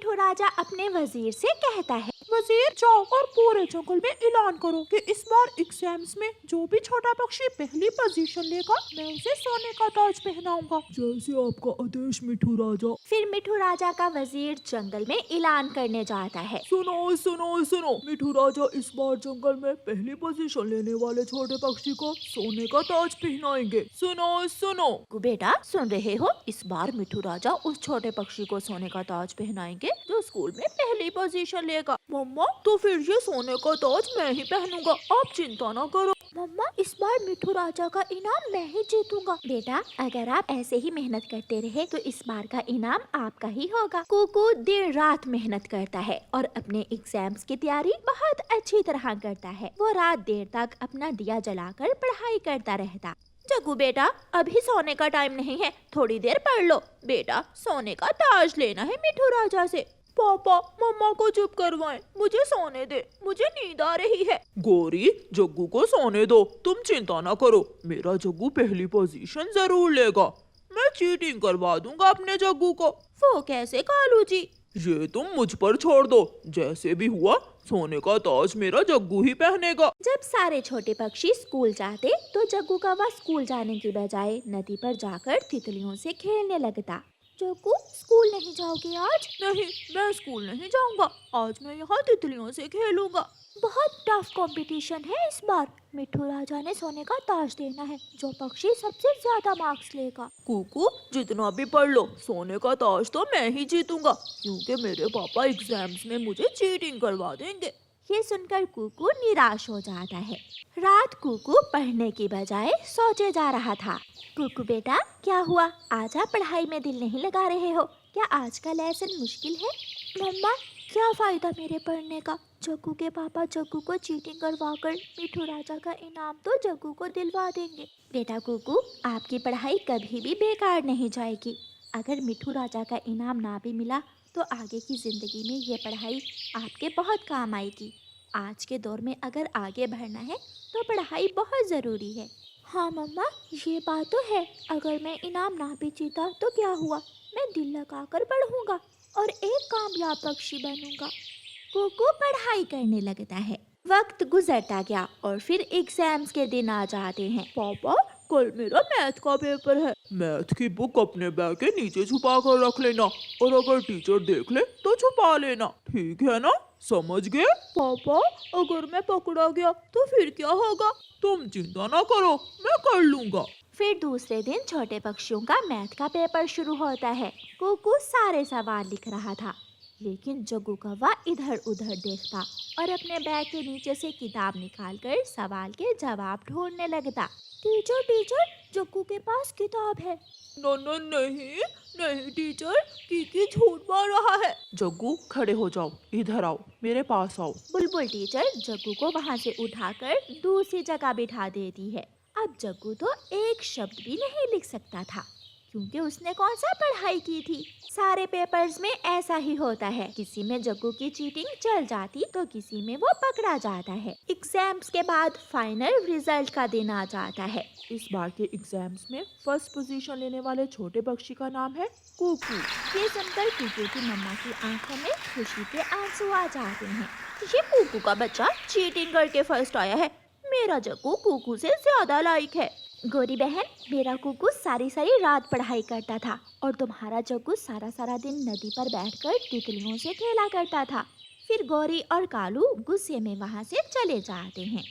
मिठू राजा अपने वजीर से कहता है, वजीर जाओ और पूरे जंगल में ऐलान करो कि इस बार एग्जाम्स में जो भी छोटा पक्षी पहली पोजीशन लेगा मैं उसे सोने का ताज पहनाऊंगा। जैसे आपका आदेश मिठू राजा। फिर मिठू राजा का वजीर जंगल में ऐलान करने जाता है, सुनो सुनो सुनो, मिठू राजा इस बार जंगल में पहली पोजीशन लेने वाले छोटे पक्षी को सोने का ताज पहनाएंगे। सुनो सुनो। बेटा सुन रहे हो, इस बार मिठू राजा उस छोटे पक्षी को सोने का ताज पहनाएंगे जो स्कूल में पहली पोजीशन लेगा। मम्मा तो फिर ये सोने का ताज मैं ही पहनूंगा, आप चिंता ना करो। मम्मा इस बार मिठू राजा का इनाम मैं ही जीतूंगा। बेटा अगर आप ऐसे ही मेहनत करते रहे तो इस बार का इनाम आपका ही होगा। कुकू दिन रात मेहनत करता है और अपने एग्जाम्स की तैयारी बहुत अच्छी तरह करता है। वो रात देर तक अपना दिया जलाकर पढ़ाई करता रहता। जग्गू बेटा अभी सोने का टाइम नहीं है, थोड़ी देर पढ़ लो। बेटा सोने का ताज लेना है मिठू राजा से। पापा मम्मा को चुप करवाएं, मुझे सोने दे, मुझे नींद आ रही है। गौरी जग्गू को सोने दो, तुम चिंता ना करो, मेरा जग्गू पहली पोजीशन जरूर लेगा। मैं चीटिंग करवा दूंगा अपने जग्गू को। वो कैसे कालू जी? ये तुम मुझ पर छोड़ दो, जैसे भी हुआ सोने का ताज मेरा जग्गू ही पहनेगा। जब सारे छोटे पक्षी स्कूल जाते तो जग्गू कौवा स्कूल जाने की बजाय नदी पर जाकर तितलियों से खेलने लगता। जग्गू स्कूल नहीं जाओगे आज? नहीं, मैं स्कूल नहीं जाऊंगा, आज मैं यहाँ तितलियों से खेलूंगा। बहुत टफ कंपटीशन है इस बार। मिठू राजा ने सोने का ताज देना है, जो पक्षी सबसे ज्यादा मार्क्स लेगा। कुकू जितना भी पढ़ लो, सोने का ताज तो मैं ही जीतूंगा, क्योंकि मेरे पापा एग्जाम्स में मुझे चीटिंग करवा देंगे। ये सुनकर कुकू निराश हो जाता है। रात कुकू पढ़ने की बजाय सोचे जा रहा था। कुकू बेटा क्या हुआ, आज आप पढ़ाई में दिल नहीं लगा रहे हो? क्या आज का लेसन मुश्किल है? मम्मा क्या फायदा मेरे पढ़ने का? जग्गू के पापा जग्गू को चीटिंग करवाकर मिठू राजा का इनाम तो जग्गू को दिलवा देंगे। बेटा कुकू आपकी पढ़ाई कभी भी बेकार नहीं जाएगी। अगर मिठू राजा का इनाम ना भी मिला तो आगे की जिंदगी में ये पढ़ाई आपके बहुत काम आएगी। आज के दौर में अगर आगे बढ़ना है तो पढ़ाई बहुत ज़रूरी है। हाँ मम्मा ये बात तो है, अगर मैं इनाम ना भी जीता तो क्या हुआ, मैं दिल लगाकर पढ़ूंगा और एक कामयाब पक्षी बनूंगा। कुकू पढ़ाई करने लगता है। वक्त गुजरता गया और फिर एग्जाम्स के दिन आ जाते हैं। पापा कल मेरा मैथ का पेपर है, मैथ की बुक अपने बैग के नीचे छुपा कर रख लेना, और अगर टीचर देख ले तो छुपा लेना, ठीक है ना? समझ गए? पापा अगर मैं पकड़ा गया तो फिर क्या होगा? तुम चिंता ना करो, मैं कर लूँगा। फिर दूसरे दिन छोटे पक्षियों का मैथ का पेपर शुरू होता है। कुकू सारे सवाल लिख रहा था, लेकिन जग्गू कौवा इधर उधर देखता और अपने बैग के नीचे से किताब निकालकर सवाल के जवाब ढूंढने लगता। टीचर टीचर जग्गू के पास किताब है। नहीं नहीं टीचर, कीकी झूठ बोल रहा है। जग्गू खड़े हो जाओ, इधर आओ, मेरे पास आओ। बुलबुल टीचर जग्गू को वहाँ से उठाकर दूसरी जगह बिठा देती है। अब जग्गू तो एक शब्द भी नहीं लिख सकता था, क्योंकि उसने कौन सा पढ़ाई की थी। सारे पेपर्स में ऐसा ही होता है, किसी में जग्गू की चीटिंग चल जाती तो किसी में वो पकड़ा जाता है। एग्जाम्स के बाद फाइनल रिजल्ट का दिन आ जाता है। इस बार के एग्जाम्स में फर्स्ट पोजीशन लेने वाले छोटे पक्षी का नाम है कुकू। ये सुनकर कुकू की मम्मा की आंखों में खुशी के आंसू आ जाते हैं। ये कुकू का बच्चा चीटिंग करके फर्स्ट आया है, मेरा जग्गू कुकू से ज्यादा लायक है। गोरी बहन मेरा कुकू सारी सारी रात पढ़ाई करता था और तुम्हारा जग्गू सारा सारा दिन नदी पर बैठकर तितलियों से खेला करता था। फिर गौरी और कालू गुस्से में वहाँ से चले जाते हैं।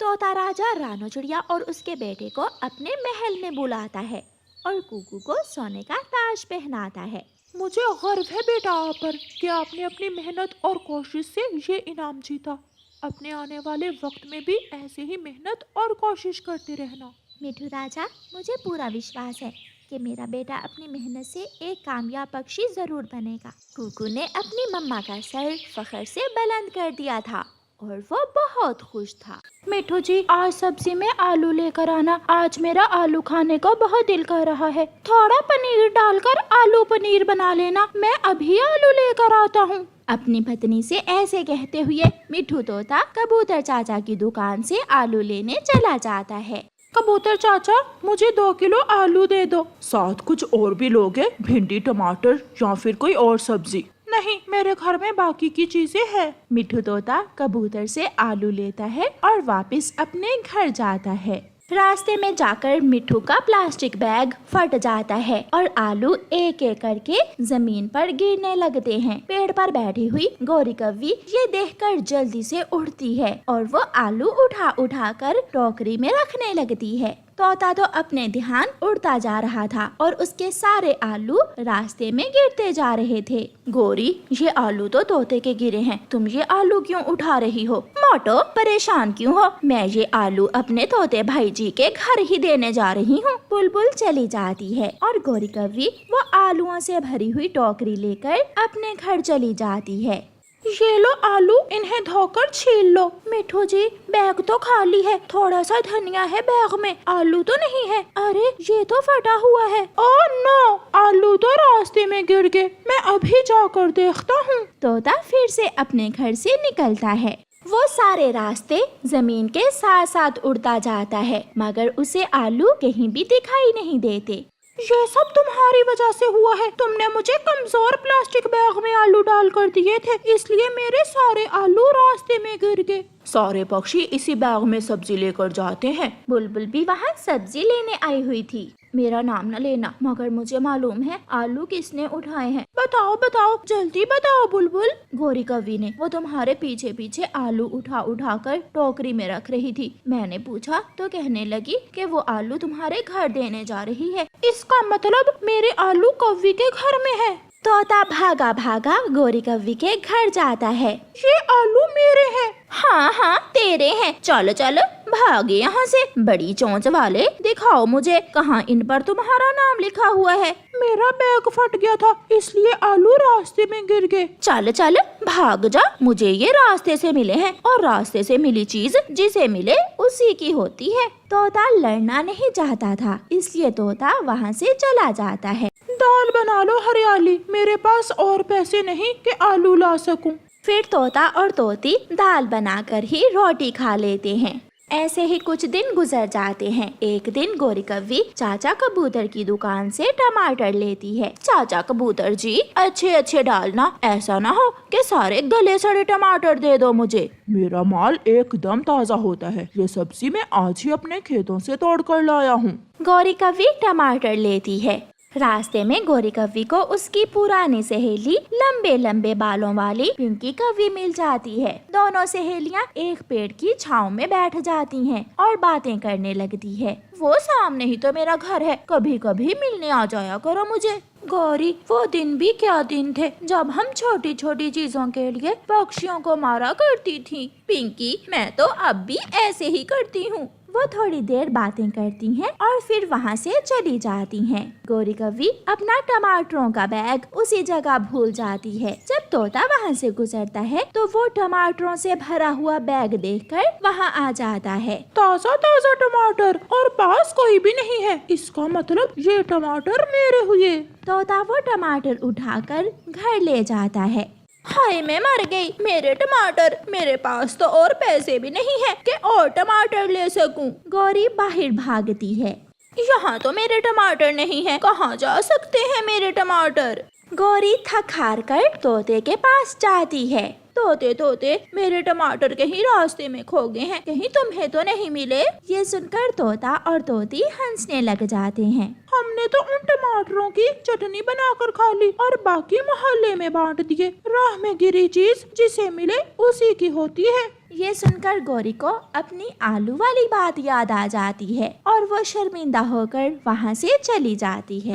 तोता राजा रानो चिड़िया और उसके बेटे को अपने महल में बुलाता है और कुकू को सोने का ताज पहनाता है। मुझे गर्व है बेटा आप पर कि आपने अपनी मेहनत और कोशिश से ये इनाम जीता। अपने आने वाले वक्त में भी ऐसे ही मेहनत और कोशिश करते रहना। मिठू राजा मुझे पूरा विश्वास है कि मेरा बेटा अपनी मेहनत से एक कामयाब पक्षी जरूर बनेगा। कुकू ने अपनी मम्मा का सर फख्र से बुलंद कर दिया था और वो बहुत खुश था। मिठू जी आज सब्जी में आलू लेकर आना, आज मेरा आलू खाने का बहुत दिल कर रहा है। थोड़ा पनीर डालकर आलू पनीर बना लेना, मैं अभी आलू लेकर आता हूँ। अपनी पत्नी से ऐसे कहते हुए मिठू तोता कबूतर चाचा की दुकान से आलू लेने चला जाता है। कबूतर चाचा मुझे 2 किलो आलू दे दो। साथ कुछ और भी लोगे, भिंडी टमाटर या फिर कोई और सब्जी? नहीं, मेरे घर में बाकी की चीजें है। मिट्ठू तोता कबूतर से आलू लेता है और वापस अपने घर जाता है। रास्ते में जाकर मिट्ठू का प्लास्टिक बैग फट जाता है और आलू एक एक करके जमीन पर गिरने लगते हैं। पेड़ पर बैठी हुई गौरी कव्वी ये देखकर जल्दी से उठती है और वो आलू उठा उठा कर टोकरी में रखने लगती है। तोता तो अपने ध्यान उड़ता जा रहा था और उसके सारे आलू रास्ते में गिरते जा रहे थे। गौरी, ये आलू तो तोते के गिरे हैं, तुम ये आलू क्यों उठा रही हो? मोटो, परेशान क्यों हो? मैं ये आलू अपने तोते भाई जी के घर ही देने जा रही हूँ। बुलबुल चली जाती है और गौरी कव्वी वो आलूओं से भरी हुई टोकरी लेकर अपने घर चली जाती है। ये लो आलू, इन्हें धोकर छील लो। मिठू जी, बैग तो खाली है, थोड़ा सा धनिया है बैग में, आलू तो नहीं है। अरे, ये तो फटा हुआ है। ओह नो, आलू तो रास्ते में गिर गए, मैं अभी जाकर देखता हूँ। तोता फिर से अपने घर से निकलता है। वो सारे रास्ते जमीन के साथ साथ उड़ता जाता है मगर उसे आलू कहीं भी दिखाई नहीं देते। ये सब तुम्हारी वजह से हुआ है। तुमने मुझे कमजोर प्लास्टिक बैग में आलू डाल कर दिए थे, इसलिए मेरे सारे आलू रास्ते में गिर गए। सारे पक्षी इसी बैग में सब्जी लेकर जाते हैं। बुलबुल भी वहाँ सब्जी लेने आई हुई थी। मेरा नाम न लेना, मगर मुझे मालूम है आलू किसने उठाए हैं। बताओ बताओ, जल्दी बताओ बुलबुल। गौरी कव्वी ने, वो तुम्हारे पीछे पीछे आलू उठा उठा कर टोकरी में रख रही थी। मैंने पूछा तो कहने लगी कि वो आलू तुम्हारे घर देने जा रही है। इसका मतलब मेरे आलू कव्वी के घर में है। तोता भागा भागा गौरी कव्वी के घर जाता है। ये आलू मेरे हैं। हाँ हाँ, तेरे हैं। चलो चलो, भागे यहाँ से, बड़ी चोंच वाले। दिखाओ मुझे कहाँ इन पर तुम्हारा नाम लिखा हुआ है। मेरा बैग फट गया था, इसलिए आलू रास्ते में गिर गए। चल चल, भाग जा, मुझे ये रास्ते से मिले हैं और रास्ते से मिली चीज जिसे मिले उसी की होती है। तोता लड़ना नहीं चाहता था, इसलिए तोता वहाँ से चला जाता है। दाल बना लो हरियाली, मेरे पास और पैसे नहीं कि आलू ला सकूं। फिर तोता और तोती दाल बनाकर ही रोटी खा लेते हैं। ऐसे ही कुछ दिन गुजर जाते हैं। एक दिन गौरी कव्वी चाचा कबूतर की दुकान से टमाटर लेती है। चाचा कबूतर जी, अच्छे अच्छे डालना, ऐसा ना हो कि सारे गले सड़े टमाटर दे दो मुझे। मेरा माल एकदम ताज़ा होता है, ये सब्जी मैं आज ही अपने खेतों से तोड़ कर लाया हूँ। गौरी कव्वी टमाटर लेती है। रास्ते में गौरी कव्वी को उसकी पुरानी सहेली लंबे लंबे बालों वाली पिंकी कव्वी मिल जाती है। दोनों सहेलियां एक पेड़ की छांव में बैठ जाती हैं और बातें करने लगती है। वो सामने ही तो मेरा घर है, कभी कभी मिलने आ जाया करो मुझे। गौरी, वो दिन भी क्या दिन थे जब हम छोटी छोटी चीजों के लिए पक्षियों को मारा करती थी। पिंकी, मैं तो अब भी ऐसे ही करती हूँ। वो थोड़ी देर बातें करती हैं और फिर वहाँ से चली जाती हैं। गौरी कव्वी अपना टमाटरों का बैग उसी जगह भूल जाती है। जब तोता वहाँ से गुजरता है तो वो टमाटरों से भरा हुआ बैग देखकर वहाँ आ जाता है। ताजा ताजा टमाटर और पास कोई भी नहीं है, इसका मतलब ये टमाटर मेरे हुए। तोता वो टमाटर उठाकर घर ले जाता है। हाय, मैं मर गई, मेरे टमाटर, मेरे पास तो और पैसे भी नहीं है कि और टमाटर ले सकूं। गौरी बाहर भागती है। यहाँ तो मेरे टमाटर नहीं है, कहाँ जा सकते हैं मेरे टमाटर? गौरी थक हार कर तोते के पास जाती है। तोते तोते, मेरे टमाटर कहीं रास्ते में खो गए हैं, कहीं तुम्हें तो नहीं मिले? ये सुनकर तोता और तोती हंसने लग जाते हैं। हमने तो उन टमाटरों की चटनी बनाकर खा ली और बाकी मोहल्ले में बांट दिए। राह में गिरी चीज जिसे मिले उसी की होती है। ये सुनकर गौरी को अपनी आलू वाली बात याद आ जाती है और वो शर्मिंदा होकर वहाँ से चली जाती है।